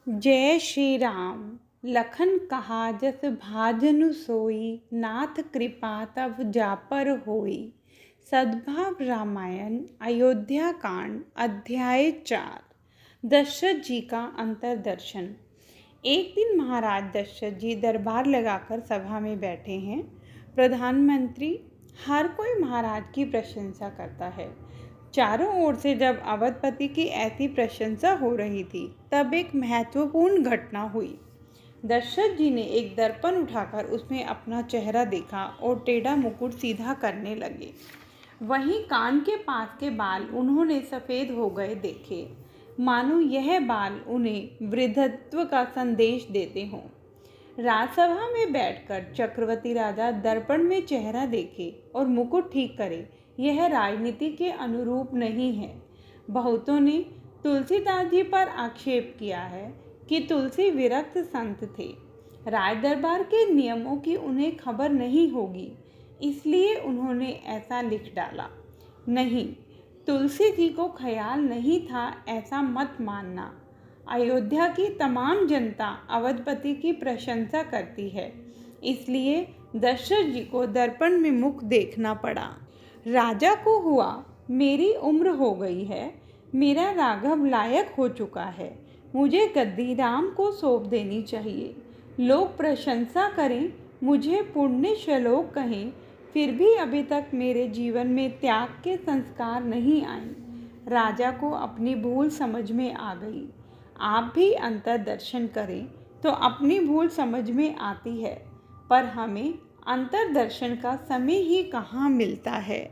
जय श्री राम। लखन कहा जस भाजनु सोई, नाथ कृपा तब जापर होई। सद्भाव रामायण अयोध्या कांड अध्याय 4। दशरथ जी का अंतर्दर्शन। एक दिन महाराज दशरथ जी दरबार लगाकर सभा में बैठे हैं। प्रधानमंत्री, हर कोई महाराज की प्रशंसा करता है। चारों ओर से जब अवधपति की ऐसी प्रशंसा हो रही थी, तब एक महत्वपूर्ण घटना हुई। दशरथ जी ने एक दर्पण उठाकर उसमें अपना चेहरा देखा और टेढ़ा मुकुट सीधा करने लगे। वहीं कान के पास के बाल उन्होंने सफ़ेद हो गए देखे, मानो यह बाल उन्हें वृद्धत्व का संदेश देते हों। राजसभा में बैठकर चक्रवर्ती राजा दर्पण में चेहरा देखे और मुकुट ठीक करे, यह राजनीति के अनुरूप नहीं है। बहुतों ने तुलसीदास जी पर आक्षेप किया है कि तुलसी विरक्त संत थे। राज दरबार के नियमों की उन्हें खबर नहीं होगी, इसलिए उन्होंने ऐसा लिख डाला। नहीं, तुलसी जी को ख्याल नहीं था ऐसा मत मानना। अयोध्या की तमाम जनता अवधपति की प्रशंसा करती है, इसलिए दशरथ जी को दर्पण में मुख देखना पड़ा। राजा को हुआ, मेरी उम्र हो गई है, मेरा राघव लायक हो चुका है, मुझे गद्दी राम को सौंप देनी चाहिए। लोग प्रशंसा करें, मुझे पुण्य श्लोक कहें, फिर भी अभी तक मेरे जीवन में त्याग के संस्कार नहीं आए। राजा को अपनी भूल समझ में आ गई। आप भी अंतर्दर्शन करें तो अपनी भूल समझ में आती है, पर हमें अंतर्दर्शन का समय ही कहाँ मिलता है।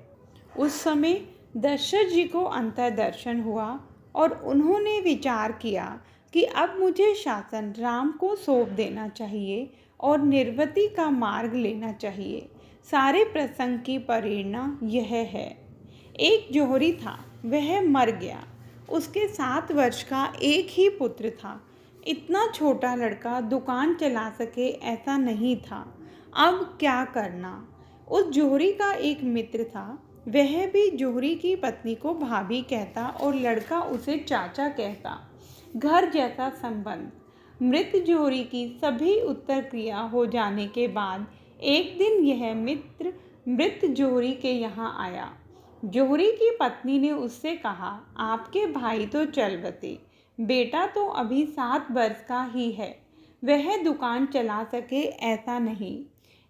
उस समय दशरथ जी को अंतर्दर्शन हुआ और उन्होंने विचार किया कि अब मुझे शासन राम को सौंप देना चाहिए और निर्वति का मार्ग लेना चाहिए। सारे प्रसंग की प्रेरणा यह है। एक जौहरी था, वह मर गया। उसके 7 वर्ष का एक ही पुत्र था। इतना छोटा लड़का दुकान चला सके ऐसा नहीं था। अब क्या करना। उस जौहरी का एक मित्र था, वह भी जौहरी की पत्नी को भाभी कहता और लड़का उसे चाचा कहता। घर जैसा संबंध। मृत जौहरी की सभी उत्तर क्रिया हो जाने के बाद एक दिन यह मित्र मृत जौहरी के यहाँ आया। जौहरी की पत्नी ने उससे कहा, आपके भाई तो चल बसे, बेटा तो अभी 7 वर्ष का ही है, वह दुकान चला सके ऐसा नहीं।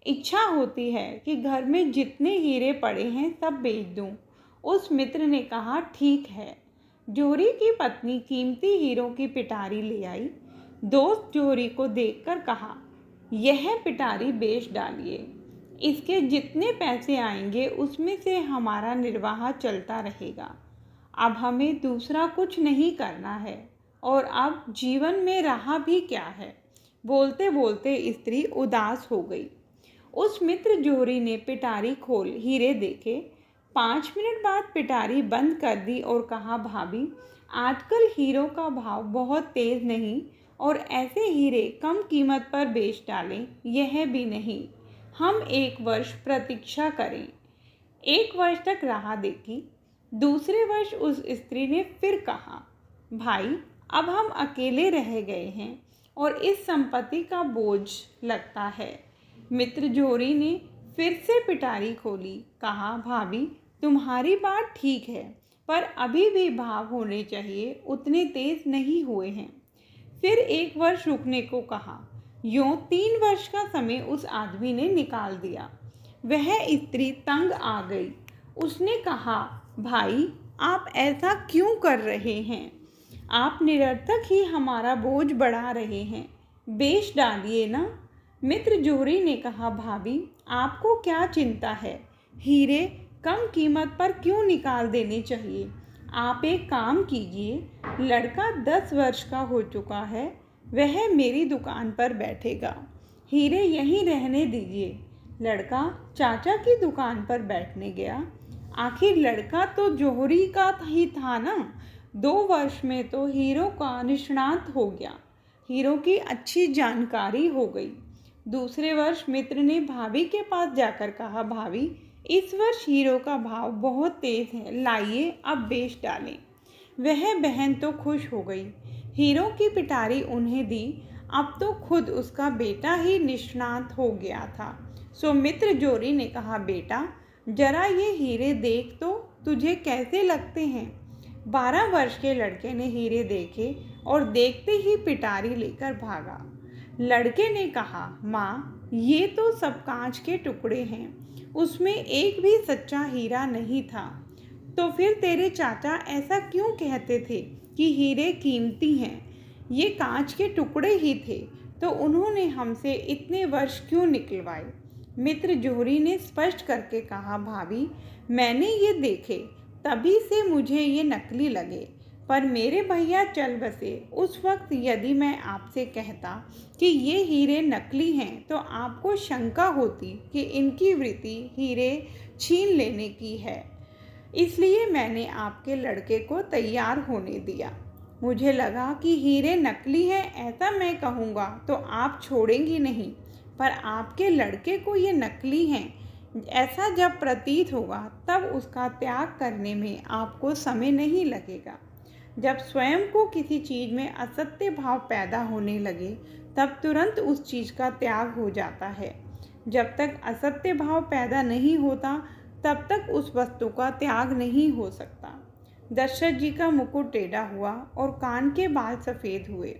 इच्छा होती है कि घर में जितने हीरे पड़े हैं सब बेच दूं। उस मित्र ने कहा, ठीक है। जौहरी की पत्नी कीमती हीरों की पिटारी ले आई। दोस्त जौहरी को देखकर कहा, यह पिटारी बेच डालिए, इसके जितने पैसे आएंगे उसमें से हमारा निर्वाह चलता रहेगा। अब हमें दूसरा कुछ नहीं करना है और अब जीवन में रहा भी क्या है। बोलते बोलते स्त्री उदास हो गई। उस मित्र जौहरी ने पिटारी खोल हीरे देखे। 5 मिनट बाद पिटारी बंद कर दी और कहा, भाभी, आजकल हीरों का भाव बहुत तेज नहीं और ऐसे हीरे कम कीमत पर बेच डालें, यह भी नहीं। हम 1 वर्ष प्रतीक्षा करें। 1 वर्ष तक राह देखी। दूसरे वर्ष उस स्त्री ने फिर कहा, भाई, अब हम अकेले रह गए हैं और इस संपत्ति का बोझ लगता है। मित्र जौहरी ने फिर से पिटारी खोली। कहा, भाभी, तुम्हारी बात ठीक है, पर अभी भी भाव होने चाहिए, उतने तेज नहीं हुए हैं। फिर 1 वर्ष रुकने को कहा। यूं 3 वर्ष का समय उस आदमी ने निकाल दिया। वह स्त्री तंग आ गई। उसने कहा, भाई, आप ऐसा क्यों कर रहे हैं? आप निरर्थक ही हमारा बोझ बढ़ा रहे हैं, बेच डालिए ना। मित्र जौहरी ने कहा, भाभी, आपको क्या चिंता है, हीरे कम कीमत पर क्यों निकाल देने चाहिए। आप एक काम कीजिए, लड़का 10 वर्ष का हो चुका है, वह मेरी दुकान पर बैठेगा, हीरे यहीं रहने दीजिए। लड़का चाचा की दुकान पर बैठने गया। आखिर लड़का तो जौहरी का ही था ना। 2 वर्ष में तो हीरों का निष्णात हो गया, हीरों की अच्छी जानकारी हो गई। दूसरे वर्ष मित्र ने भाभी के पास जाकर कहा, भाभी, इस वर्ष हीरों का भाव बहुत तेज है, लाइए अब बेच डालें। वह बहन तो खुश हो गई। हीरों की पिटारी उन्हें दी। अब तो खुद उसका बेटा ही निष्णात हो गया था। सो मित्र जोरी ने कहा, बेटा जरा ये हीरे देख तो तुझे कैसे लगते हैं। 12 वर्ष के लड़के ने हीरे देखे और देखते ही पिटारी लेकर भागा। लड़के ने कहा, माँ ये तो सब कांच के टुकड़े हैं, उसमें एक भी सच्चा हीरा नहीं था। तो फिर तेरे चाचा ऐसा क्यों कहते थे कि हीरे कीमती हैं? ये कांच के टुकड़े ही थे, तो उन्होंने हमसे इतने वर्ष क्यों निकलवाए? मित्र जोहरी ने स्पष्ट करके कहा, भाभी मैंने ये देखे तभी से मुझे ये नकली लगे, पर मेरे भैया चल बसे उस वक्त यदि मैं आपसे कहता कि ये हीरे नकली हैं तो आपको शंका होती कि इनकी वृत्ति हीरे छीन लेने की है। इसलिए मैंने आपके लड़के को तैयार होने दिया। मुझे लगा कि हीरे नकली हैं ऐसा मैं कहूँगा तो आप छोड़ेंगी नहीं, पर आपके लड़के को ये नकली हैं ऐसा जब प्रतीत होगा तब उसका त्याग करने में आपको समय नहीं लगेगा। जब स्वयं को किसी चीज़ में असत्य भाव पैदा होने लगे तब तुरंत उस चीज़ का त्याग हो जाता है। जब तक असत्य भाव पैदा नहीं होता तब तक उस वस्तु का त्याग नहीं हो सकता। दशरथ जी का मुकुट टेढ़ा हुआ और कान के बाल सफ़ेद हुए।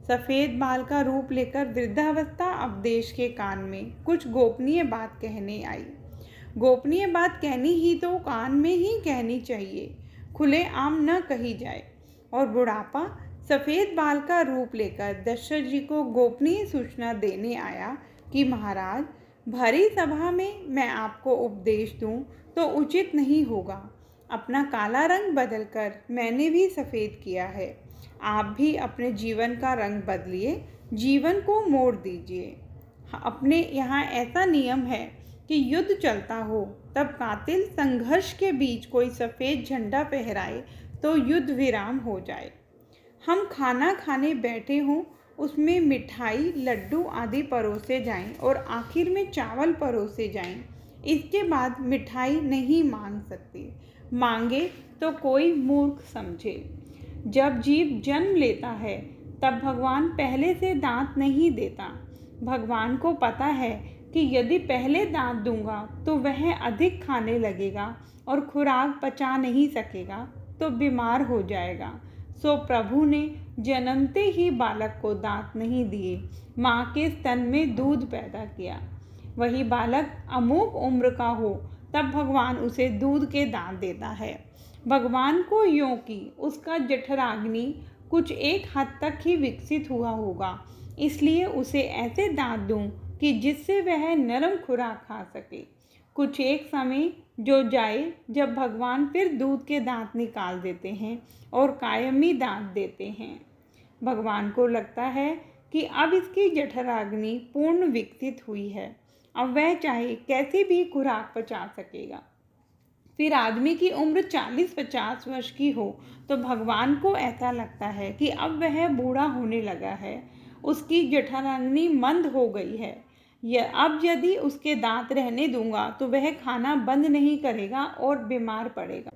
सफ़ेद बाल का रूप लेकर वृद्धावस्था अब देश के कान में कुछ गोपनीय बात कहने आई। गोपनीय बात कहनी ही तो कान में ही कहनी चाहिए, खुले आम न कही जाए। और बुढ़ापा सफ़ेद बाल का रूप लेकर दशरथ जी को गोपनीय सूचना देने आया कि महाराज भरी सभा में मैं आपको उपदेश दूं तो उचित नहीं होगा। अपना काला रंग बदलकर मैंने भी सफ़ेद किया है। आप भी अपने जीवन का रंग बदलिए, जीवन को मोड़ दीजिए। अपने यहाँ ऐसा नियम है कि युद्ध चलता हो तब कातिल संघर्ष के बीच कोई सफ़ेद झंडा फहराए तो युद्ध विराम हो जाए। हम खाना खाने बैठे हों, उसमें मिठाई लड्डू आदि परोसे जाएं और आखिर में चावल परोसे जाएं। इसके बाद मिठाई नहीं मांग सकते, मांगे तो कोई मूर्ख समझे। जब जीव जन्म लेता है तब भगवान पहले से दांत नहीं देता। भगवान को पता है कि यदि पहले दांत दूंगा तो वह अधिक खाने लगेगा और खुराक पचा नहीं सकेगा तो बीमार हो जाएगा। सो प्रभु ने जन्मते ही बालक को दांत नहीं दिए, माँ के स्तन में दूध पैदा किया। वही बालक अमूक उम्र का हो तब भगवान उसे दूध के दांत देता है। भगवान को यों कि उसका जठराग्नि कुछ एक हद तक ही विकसित हुआ होगा, इसलिए उसे ऐसे दांत दूं कि जिससे वह नरम खुराक खा सके। कुछ एक समय जो जाए जब भगवान फिर दूध के दांत निकाल देते हैं और कायमी दांत देते हैं। भगवान को लगता है कि अब इसकी जठराग्नि पूर्ण विकसित हुई है, अब वह चाहे कैसे भी खुराक पचा सकेगा। फिर आदमी की उम्र 40-50 वर्ष की हो तो भगवान को ऐसा लगता है कि अब वह बूढ़ा होने लगा है, उसकी जठराग्नि मंद हो गई है। अब यदि उसके दांत रहने दूंगा तो वह खाना बंद नहीं करेगा और बीमार पड़ेगा।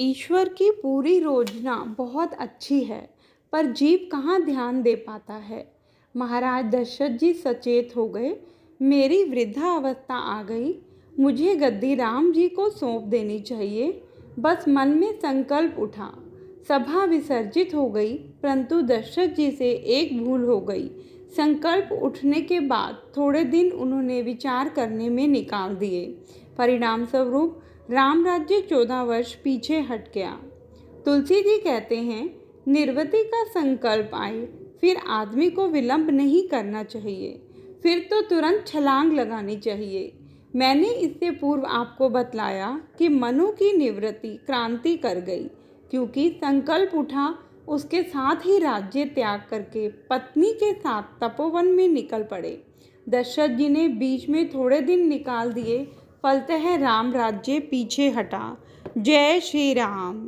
ईश्वर की पूरी योजना बहुत अच्छी है, पर जीव कहाँ ध्यान दे पाता है। महाराज दशरथ जी सचेत हो गए, मेरी वृद्धावस्था आ गई, मुझे गद्दी राम जी को सौंप देनी चाहिए। बस मन में संकल्प उठा। सभा विसर्जित हो गई, परंतु दशरथ जी से एक भूल हो गई। संकल्प उठने के बाद थोड़े दिन उन्होंने विचार करने में निकाल दिए। परिणाम स्वरूप राम राज्य 14 वर्ष पीछे हट गया। तुलसी जी कहते हैं, निर्वृति का संकल्प आए फिर आदमी को विलंब नहीं करना चाहिए, फिर तो तुरंत छलांग लगानी चाहिए। मैंने इससे पूर्व आपको बतलाया कि मनु की निवृत्ति क्रांति कर गई, क्योंकि संकल्प उठा, उसके साथ ही राज्य त्याग करके पत्नी के साथ तपोवन में निकल पड़े। दशरथ जी ने बीच में थोड़े दिन निकाल दिए, फलतः राम राज्य पीछे हटा। जय श्री राम।